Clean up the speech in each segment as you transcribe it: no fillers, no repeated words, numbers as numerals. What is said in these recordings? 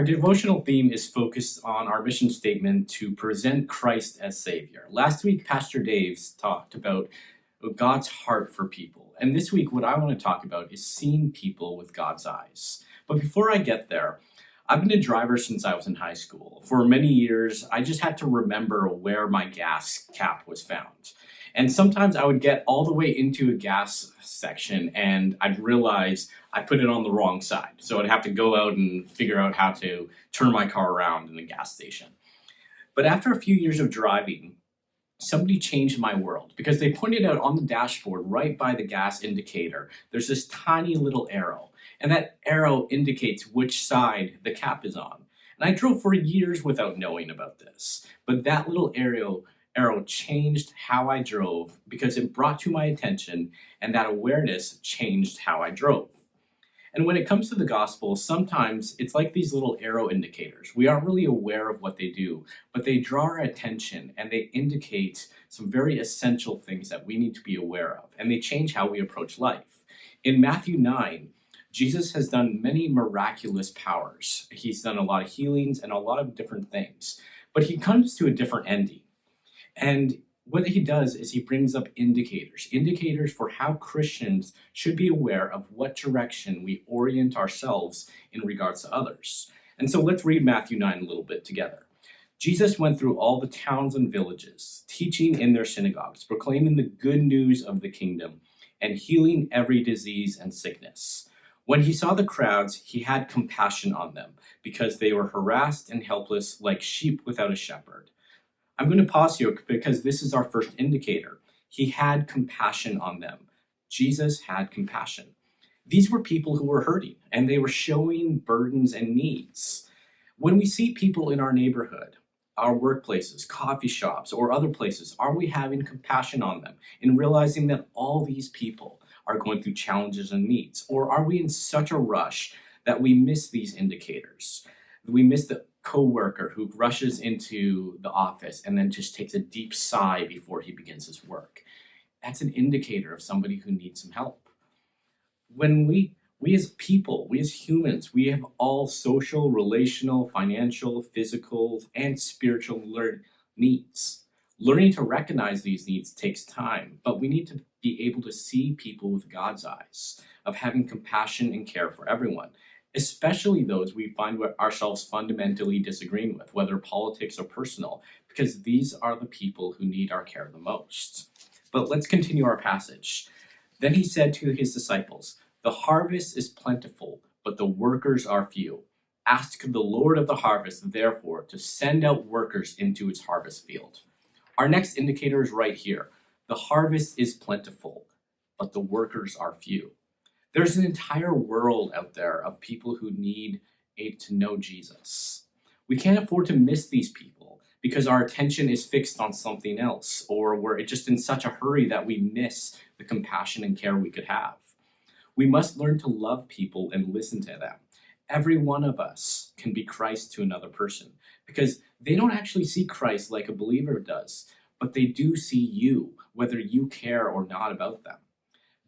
Our devotional theme is focused on our mission statement to present Christ as Savior. Last week, Pastor Dave talked about God's heart for people. And this week, what I want to talk about is seeing people with God's eyes. But before I get there, I've been a driver since I was in high school. For many years, I just had to remember where my gas cap was found. And sometimes I would get all the way into a gas section and I'd realize I put it on the wrong side. So I'd have to go out and figure out how to turn my car around in the gas station. But after a few years of driving, somebody changed my world because they pointed out on the dashboard right by the gas indicator, there's this tiny little arrow. And that arrow indicates which side the cap is on. And I drove for years without knowing about this. But that little arrow changed how I drove because it brought to my attention, and that awareness changed how I drove. And when it comes to the gospel, sometimes it's like these little arrow indicators. We aren't really aware of what they do, but they draw our attention and they indicate some very essential things that we need to be aware of, and they change how we approach life. In Matthew 9, Jesus has done many miraculous powers. He's done a lot of healings and a lot of different things, but he comes to a different ending. And what he does is he brings up indicators for how Christians should be aware of what direction we orient ourselves in regards to others. And so let's read Matthew 9 a little bit together. Jesus went through all the towns and villages, teaching in their synagogues, proclaiming the good news of the kingdom, and healing every disease and sickness. When he saw the crowds, he had compassion on them, because they were harassed and helpless like sheep without a shepherd. I'm going to pause here because this is our first indicator. He had compassion on them. Jesus had compassion. These were people who were hurting, and they were showing burdens and needs. When we see people in our neighborhood, our workplaces, coffee shops, or other places, are we having compassion on them and realizing that all these people are going through challenges and needs? Or are we in such a rush that we miss these indicators? We miss the coworker who rushes into the office and then just takes a deep sigh before he begins his work. That's an indicator of somebody who needs some help. When we as people, we as humans, we have all social, relational, financial, physical, and spiritual needs. Learning to recognize these needs takes time, but we need to be able to see people with God's eyes, of having compassion and care for everyone, especially those we find ourselves fundamentally disagreeing with, whether politics or personal, because these are the people who need our care the most. But let's continue our passage. Then he said to his disciples, "The harvest is plentiful, but the workers are few. Ask the Lord of the harvest, therefore, to send out workers into his harvest field." Our next indicator is right here. The harvest is plentiful, but the workers are few. There's an entire world out there of people who need to know Jesus. We can't afford to miss these people because our attention is fixed on something else, or we're just in such a hurry that we miss the compassion and care we could have. We must learn to love people and listen to them. Every one of us can be Christ to another person because they don't actually see Christ like a believer does, but they do see you, whether you care or not about them.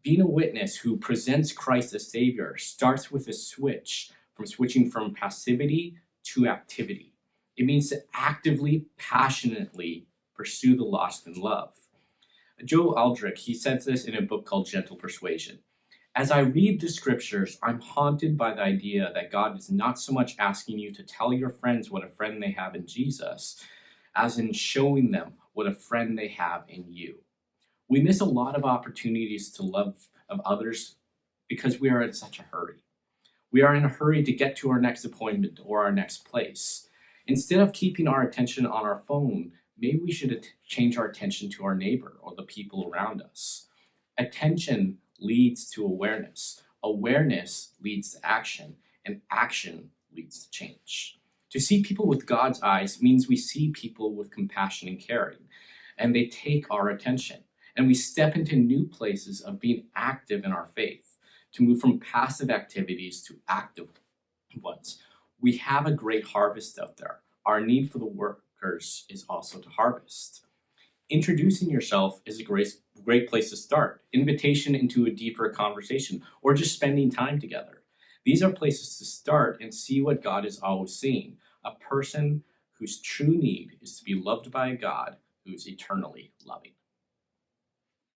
Being a witness who presents Christ as Savior starts with a switching from passivity to activity. It means to actively, passionately pursue the lost in love. Joe Aldrich, he says this in a book called Gentle Persuasion. As I read the scriptures, I'm haunted by the idea that God is not so much asking you to tell your friends what a friend they have in Jesus, as in showing them what a friend they have in you. We miss a lot of opportunities to love of others because we are in such a hurry. We are in a hurry to get to our next appointment or our next place. Instead of keeping our attention on our phone, maybe we should change our attention to our neighbor or the people around us. Attention leads to awareness. Awareness leads to action, and action leads to change. To see people with God's eyes means we see people with compassion and caring, and they take our attention. And we step into new places of being active in our faith, to move from passive activities to active ones. We have a great harvest out there. Our need for the workers is also to harvest. Introducing yourself is a great place to start. Invitation into a deeper conversation, or just spending time together. These are places to start and see what God is always seeing: a person whose true need is to be loved by a God who is eternally loving.